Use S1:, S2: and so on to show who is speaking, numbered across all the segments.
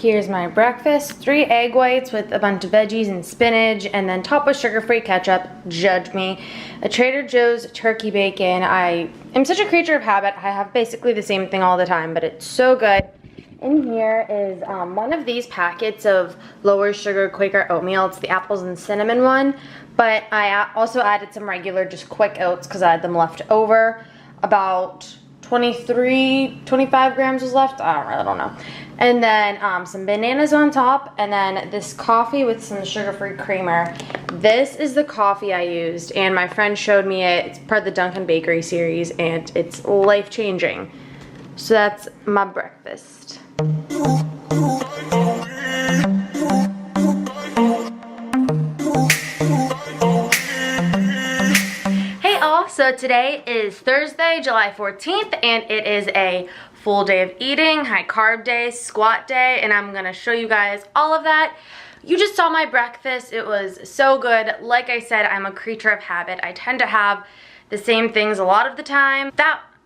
S1: Here's my breakfast, 3 egg whites with a bunch of veggies and spinach, and then topped with sugar-free ketchup, judge me. A Trader Joe's turkey bacon. I am such a creature of habit. I have basically the same thing all the time, but it's so good. In here is one of these packets of lower sugar Quaker oatmeal. It's the apples and cinnamon one, but I also added some regular just quick oats because I had them left over. About 25 grams was left. I don't know. And then some bananas on top, and then this coffee with some sugar-free creamer. This is the coffee I used, and my friend showed me it. It's part of the Dunkin' Bakery series, and it's life-changing. So that's my breakfast. Hey all, so today is Thursday, July 14th, and it is a full day of eating, high carb day, squat day, and I'm gonna show you guys all of that. You just saw my breakfast. It was so good. Like I said, I'm a creature of habit. I tend to have the same things a lot of the time.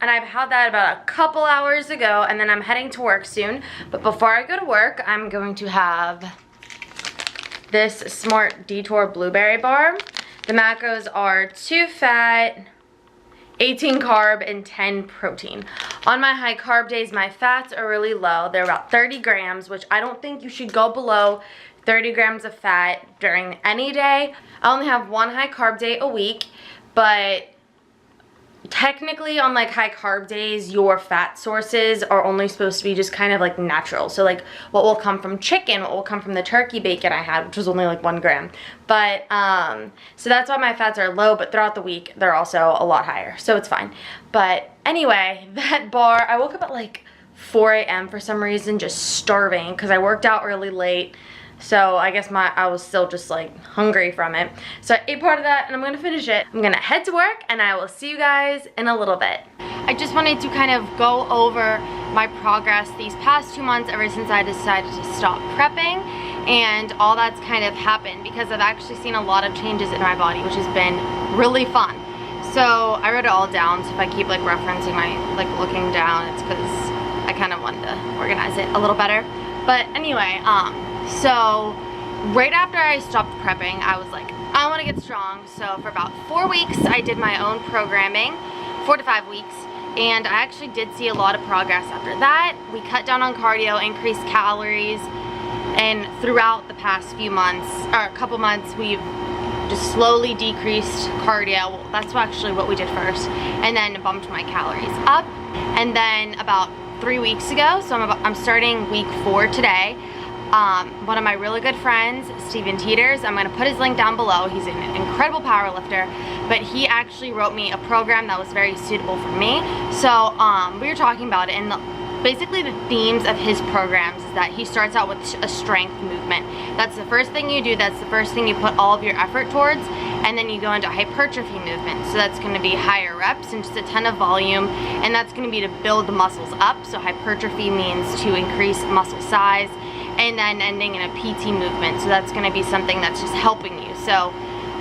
S1: And I've had that about a couple hours ago, and then I'm heading to work soon. But before I go to work, I'm going to have this Smart Detour blueberry bar. The macros are 2 fat, 18 carb, and 10 protein. On my high carb days, my fats are really low. They're about 30 grams, which I don't think you should go below 30 grams of fat during any day. I only have 1 high carb day a week, but technically on like high carb days, your fat sources are only supposed to be just kind of like natural. So like what will come from chicken, what will come from the turkey bacon I had, which was only like 1 gram. But so that's why my fats are low, but throughout the week they're also a lot higher, so it's fine. But anyway, that bar, I woke up at like 4 a.m. for some reason, just starving because I worked out really late. So I guess I was still just like hungry from it. So I ate part of that and I'm gonna finish it. I'm gonna head to work and I will see you guys in a little bit. I just wanted to kind of go over my progress these past 2 months ever since I decided to stop prepping, and all that's kind of happened because I've actually seen a lot of changes in my body, which has been really fun. So I wrote it all down, so if I keep like referencing my looking down, it's because I kind of wanted to organize it a little better. But anyway, so right after I stopped prepping, I was like, I want to get strong. So for about 4 weeks, I did my own programming, 4 to 5 weeks, and I actually did see a lot of progress after that. We cut down on cardio, increased calories, and throughout the past few months, or a couple months, we've just slowly decreased cardio. Well, that's actually what we did first, and then bumped my calories up. And then about 3 weeks ago, so I'm starting week 4 today. One of my really good friends, Steven Teeters, I'm going to put his link down below. He's an incredible power lifter, but he actually wrote me a program that was very suitable for me. So we were talking about it, and basically the themes of his programs is that he starts out with a strength movement. That's the first thing you do, that's the first thing you put all of your effort towards, and then you go into hypertrophy movement. So that's going to be higher reps and just a ton of volume, and that's going to be to build the muscles up. So hypertrophy means to increase muscle size, and then ending in a PT movement. So that's going to be something that's just helping you. So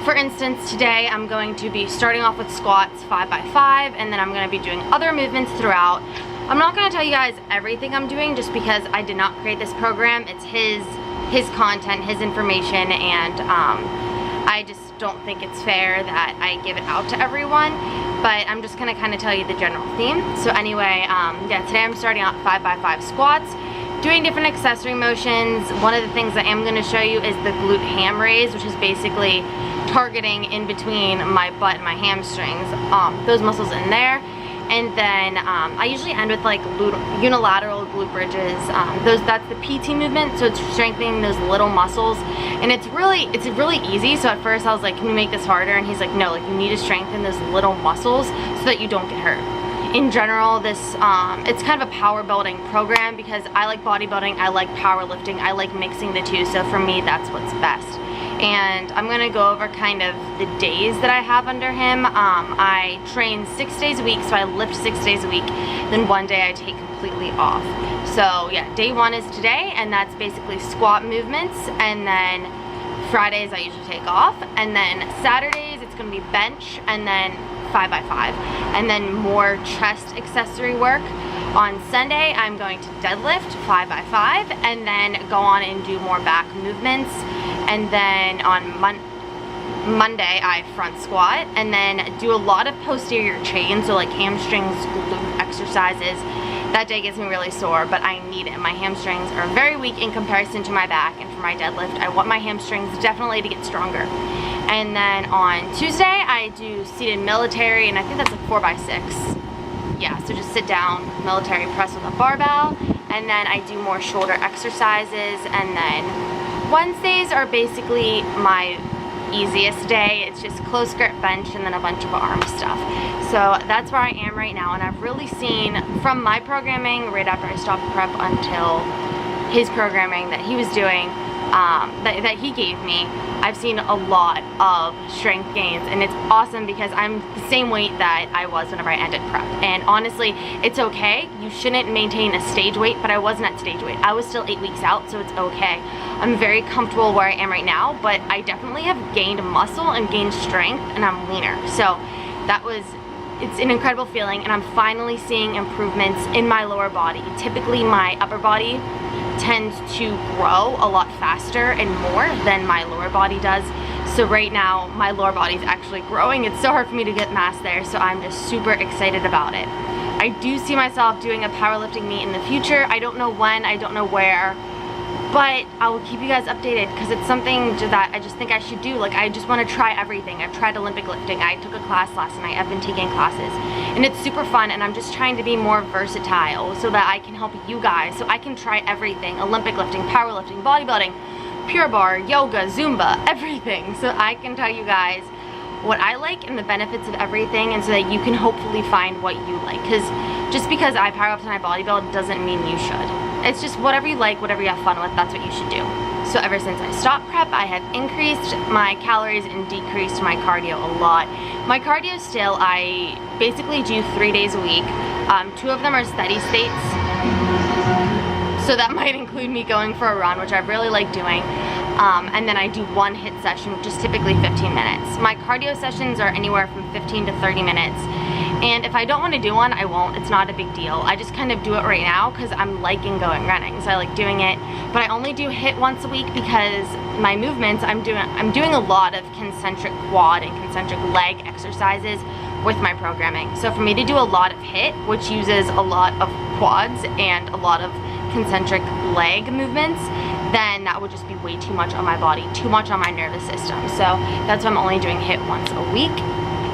S1: for instance, today I'm going to be starting off with squats 5x5, and then I'm going to be doing other movements throughout. I'm not going to tell you guys everything I'm doing just because I did not create this program. It's his content, his information, and I just don't think it's fair that I give it out to everyone. But I'm just going to kind of tell you the general theme. So anyway, yeah, today I'm starting out 5x5 squats, doing different accessory motions. One of the things I am going to show you is the glute ham raise, which is basically targeting in between my butt and my hamstrings, those muscles in there. And then I usually end with like unilateral glute bridges. That's the PT movement, so it's strengthening those little muscles, and it's really easy. So at first I was like, can we make this harder? And he's like, no, like you need to strengthen those little muscles so that you don't get hurt. In general, this it's kind of a power building program because I like bodybuilding, I like powerlifting, I like mixing the two. So for me, that's what's best. And I'm gonna go over kind of the days that I have under him. I train 6 days a week, so I lift 6 days a week. Then 1 day I take completely off. So yeah, day 1 is today, and that's basically squat movements. And then Fridays I usually take off, and then Saturdays it's gonna be bench, and then 5x5, and then more chest accessory work. On Sunday, I'm going to deadlift 5x5 and then go on and do more back movements. And then on Monday, I front squat and then do a lot of posterior chain, so like hamstrings, glute exercises. That day gets me really sore, but I need it. My hamstrings are very weak in comparison to my back, and for my deadlift, I want my hamstrings definitely to get stronger. And then on Tuesday, I do seated military, and I think that's like 4x6. Yeah, so just sit down, military press with a barbell, and then I do more shoulder exercises. And then Wednesdays are basically my easiest day. It's just close grip bench and then a bunch of arm stuff. So that's where I am right now, and I've really seen from my programming right after I stopped prep until his programming that he was doing, that he gave me, I've seen a lot of strength gains, and it's awesome because I'm the same weight that I was whenever I ended prep. And honestly, it's okay. You shouldn't maintain a stage weight, but I wasn't at stage weight. I was still 8 weeks out, so it's okay. I'm very comfortable where I am right now, but I definitely have gained muscle and gained strength, and I'm leaner. So it's an incredible feeling, and I'm finally seeing improvements in my lower body. Typically, my upper body tends to grow a lot faster and more than my lower body does. So right now, my lower body is actually growing. It's so hard for me to get mass there, so I'm just super excited about it. I do see myself doing a powerlifting meet in the future. I don't know when, I don't know where, but I will keep you guys updated because it's something that I just think I should do. Like, I just want to try everything. I've tried Olympic lifting. I took a class last night. I've been taking classes, and it's super fun, and I'm just trying to be more versatile so that I can help you guys, so I can try everything: Olympic lifting, powerlifting, bodybuilding, Pure Barre, yoga, Zumba, everything, so I can tell you guys what I like and the benefits of everything, and so that you can hopefully find what you like. Because just because I powerlift and I bodybuild doesn't mean you should. It's just whatever you like, whatever you have fun with, that's what you should do. So ever since I stopped prep, I have increased my calories and decreased my cardio a lot. My cardio still, I basically do 3 days a week. 2 of them are steady states, so that might include me going for a run, which I really like doing. And then I do 1 HIIT session, which is typically 15 minutes. My cardio sessions are anywhere from 15 to 30 minutes. And if I don't want to do one, I won't. It's not a big deal. I just kind of do it right now because I'm liking going running, so I like doing it. But I only do HIIT once a week because my movements, I'm doing a lot of concentric quad and concentric leg exercises with my programming. So for me to do a lot of HIIT, which uses a lot of quads and a lot of concentric leg movements, then that would just be way too much on my body, too much on my nervous system. So that's why I'm only doing HIIT once a week.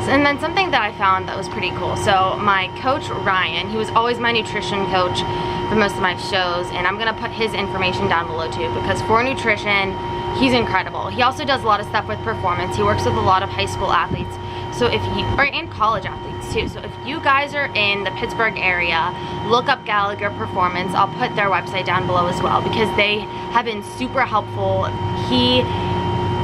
S1: And then something that I found that was pretty cool. So my coach, Ryan, he was always my nutrition coach for most of my shows, and I'm gonna put his information down below too, because for nutrition, he's incredible. He also does a lot of stuff with performance. He works with a lot of high school athletes. So if you, and college athletes too. So if you guys are in the Pittsburgh area, look up Gallagher Performance. I'll put their website down below as well, because they have been super helpful.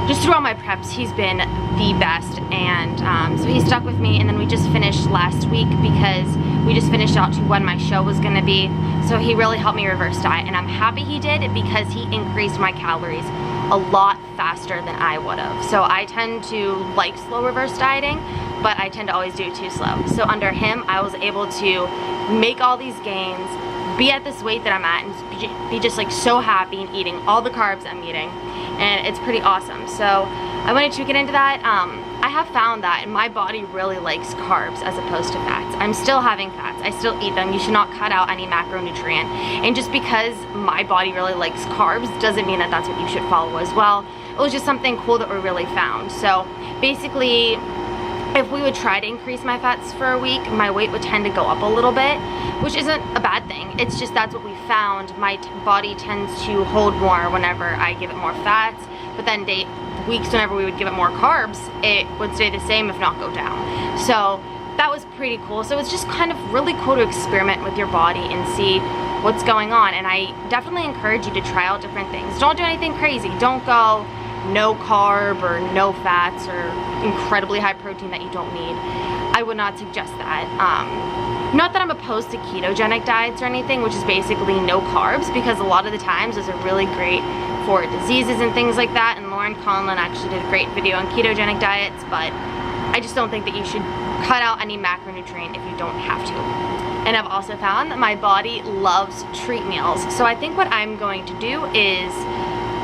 S1: Just through all my preps, he's been the best, and so he stuck with me. And then we just finished last week because we just finished out to when my show was gonna be. So he really helped me reverse diet, and I'm happy he did because he increased my calories a lot faster than I would have. So I tend to like slow reverse dieting, but I tend to always do it too slow. So under him, I was able to make all these gains, be at this weight that I'm at, and be just like so happy and eating all the carbs I'm eating, and it's pretty awesome. So I wanted to get into that. I have found that my body really likes carbs as opposed to fats. I'm still having fats, I still eat them. You should not cut out any macronutrient, and just because my body really likes carbs doesn't mean that that's what you should follow as well. It was just something cool that we really found. So basically, if we would try to increase my fats for a week, my weight would tend to go up a little bit, which isn't a bad thing. It's just that's what we found. My body tends to hold more whenever I give it more fats, but then weeks whenever we would give it more carbs, it would stay the same, if not go down. So that was pretty cool. So it's just kind of really cool to experiment with your body and see what's going on. And I definitely encourage you to try out different things. Don't do anything crazy. Don't go no carb or no fats or incredibly high protein that you don't need. I would not suggest that. Not that I'm opposed to ketogenic diets or anything, which is basically no carbs, because a lot of the times those are really great for diseases and things like that, and Lauren Conlon actually did a great video on ketogenic diets, but I just don't think that you should cut out any macronutrient if you don't have to. And I've also found that my body loves treat meals. So I think what I'm going to do is,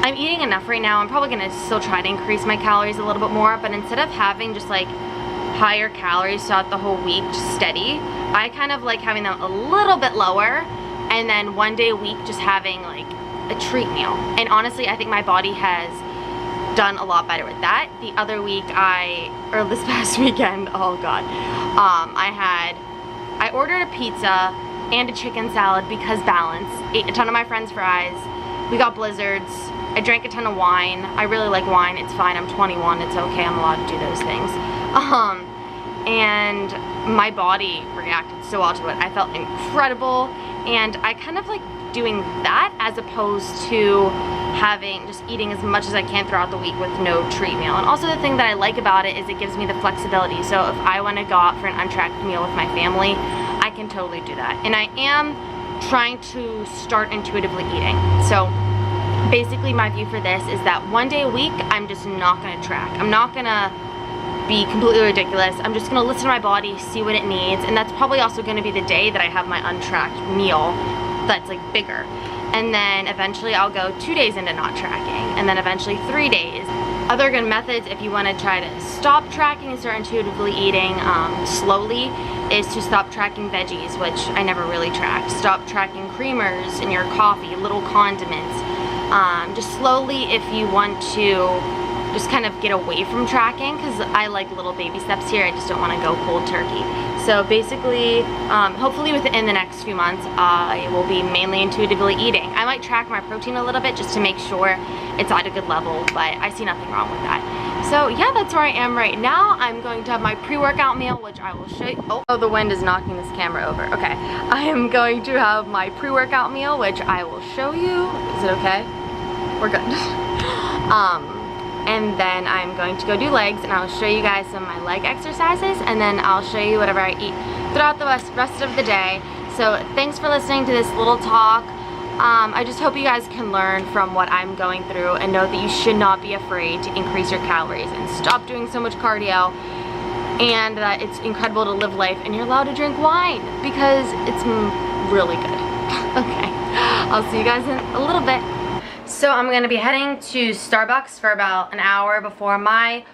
S1: I'm eating enough right now. I'm probably gonna still try to increase my calories a little bit more, but instead of having just like higher calories throughout the whole week, just steady, I kind of like having them a little bit lower, and then one day a week just having like a treat meal. And honestly, I think my body has done a lot better with that. The other week or this past weekend, oh god, I ordered a pizza and a chicken salad because balance. Ate a ton of my friends' fries. We got blizzards. I drank a ton of wine. I really like wine. It's fine. I'm 21. It's okay. I'm allowed to do those things. And my body reacted so well to it. I felt incredible, and I kind of like doing that as opposed to having just eating as much as I can throughout the week with no treat meal. And also the thing that I like about it is it gives me the flexibility. So if I want to go out for an untracked meal with my family, I can totally do that. And I am trying to start intuitively eating. So basically my view for this is that one day a week I'm just not going to track. I'm not going to be completely ridiculous. I'm just going to listen to my body, see what it needs, and that's probably also going to be the day that I have my untracked meal that's like bigger. And then eventually I'll go 2 days into not tracking, and then eventually 3 days. Other good methods if you want to try to stop tracking and start intuitively eating slowly is to stop tracking veggies, which I never really tracked. Stop tracking creamers in your coffee, little condiments. Just slowly, if you want to just kind of get away from tracking, because I like little baby steps here. I just don't want to go cold turkey. So basically, hopefully within the next few months, I will be mainly intuitively eating. I might track my protein a little bit just to make sure it's at a good level, but I see nothing wrong with that. So yeah, that's where I am right now. I'm going to have my pre-workout meal, which I will show you. Oh, the wind is knocking this camera over. Okay, I am going to have my pre-workout meal, which I will show you. Is it okay? We're good. And then I'm going to go do legs, and I'll show you guys some of my leg exercises, and then I'll show you whatever I eat throughout the rest of the day. So thanks for listening to this little talk. I just hope you guys can learn from what I'm going through and know that you should not be afraid to increase your calories and stop doing so much cardio, and that it's incredible to live life and you're allowed to drink wine because it's really good. Okay, I'll see you guys in a little bit. So I'm going to be heading to Starbucks for about an hour before my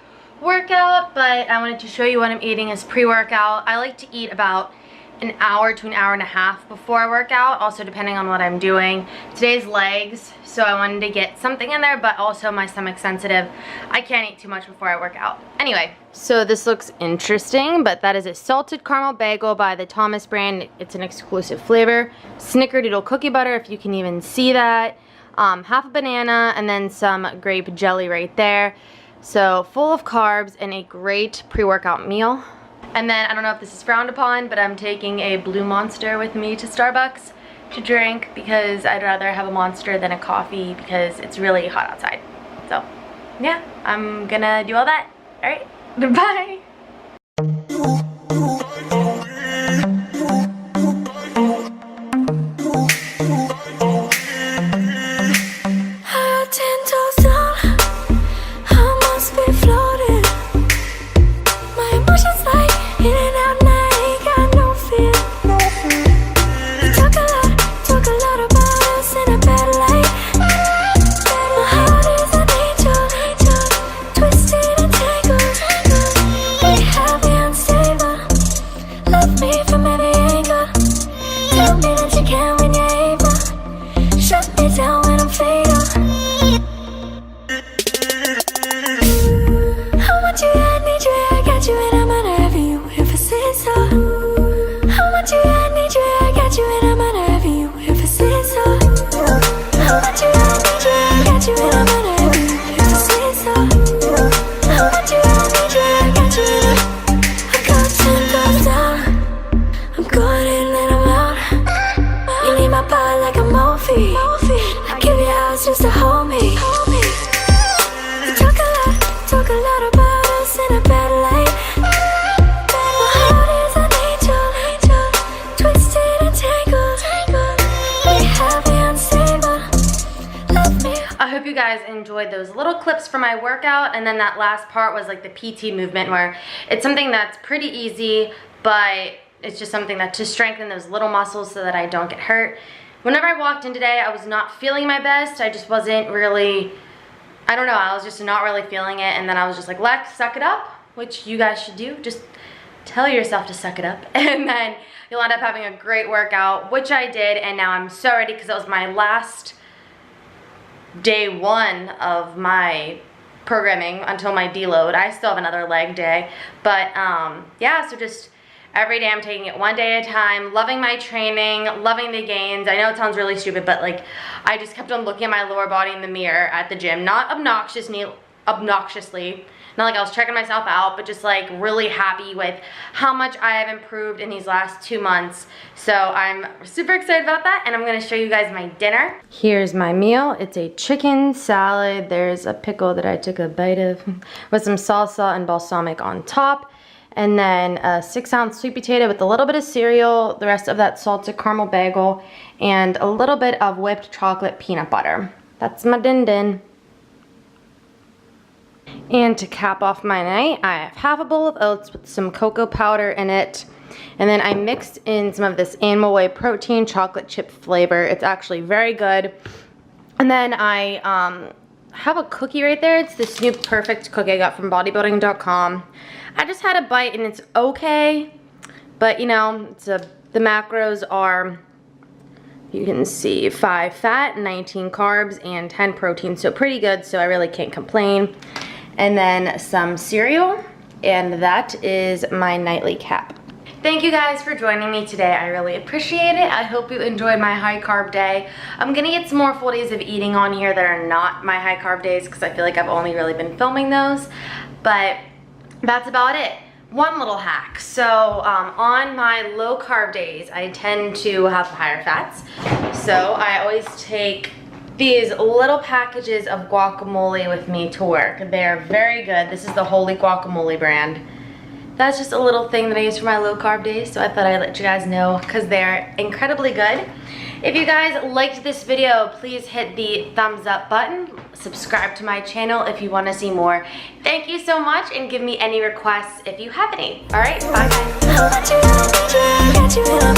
S1: workout, but I wanted to show you what I'm eating as pre-workout. I like to eat about an hour to an hour and a half before I work out, also depending on what I'm doing. Today's legs, so I wanted to get something in there, but also my stomach's sensitive. I can't eat too much before I work out. Anyway, so this looks interesting, but that is a salted caramel bagel by the Thomas brand. It's an exclusive flavor. Snickerdoodle cookie butter, if you can even see that. Half a banana, and then some grape jelly right there. So full of carbs and a great pre-workout meal. And then I don't know if this is frowned upon, but I'm taking a blue Monster with me to Starbucks to drink because I'd rather have a Monster than a coffee because it's really hot outside. So yeah, I'm gonna do all that. All right, bye. I give you hours just to hold me. Talk a lot about us in a bad light. My heart is an angel, twisted and tangled. We have unstable. Love me. I hope you guys enjoyed those little clips from my workout, and then that last part was like the PT movement, where it's something that's pretty easy, but It's just something that to strengthen those little muscles so that I don't get hurt. Whenever I walked in today, I was not feeling my best. I just wasn't really, I don't know, I was just not really feeling it. And then I was just like, Lex, suck it up, which you guys should do. Just tell yourself to suck it up. And then you'll end up having a great workout, which I did. And now I'm so ready because that was my last day 1 of my programming until my deload. I still have another leg day. But yeah, so just every day I'm taking it one day at a time, loving my training, loving the gains. I know it sounds really stupid, but like I just kept on looking at my lower body in the mirror at the gym, not obnoxiously, not like I was checking myself out, but just like really happy with how much I have improved in these last 2 months. So I'm super excited about that, and I'm gonna show you guys my dinner. Here's my meal. It's a chicken salad. There's a pickle that I took a bite of with some salsa and balsamic on top. And then a 6-ounce sweet potato with a little bit of cereal, the rest of that salted caramel bagel, and a little bit of whipped chocolate peanut butter. That's my din-din. And to cap off my night, I have half a bowl of oats with some cocoa powder in it. And then I mixed in some of this Animal Whey protein chocolate chip flavor. It's actually very good. And then I have a cookie right there. It's the Snoop Perfect cookie I got from bodybuilding.com. I just had a bite and it's okay. But you know, the macros are, you can see, 5 fat, 19 carbs, and 10 protein. So pretty good, so I really can't complain. And then some cereal, and that is my nightly cap. Thank you guys for joining me today. I really appreciate it. I hope you enjoyed my high carb day. I'm gonna get some more full days of eating on here that are not my high carb days because I feel like I've only really been filming those. But that's about it. One little hack. So on my low carb days, I tend to have higher fats. So I always take these little packages of guacamole with me to work. They're very good. This is the Holy Guacamole brand. That's just a little thing that I use for my low carb days, so I thought I'd let you guys know because they're incredibly good. If you guys liked this video, please hit the thumbs up button. Subscribe to my channel if you want to see more. Thank you so much, and give me any requests if you have any. All right, bye guys.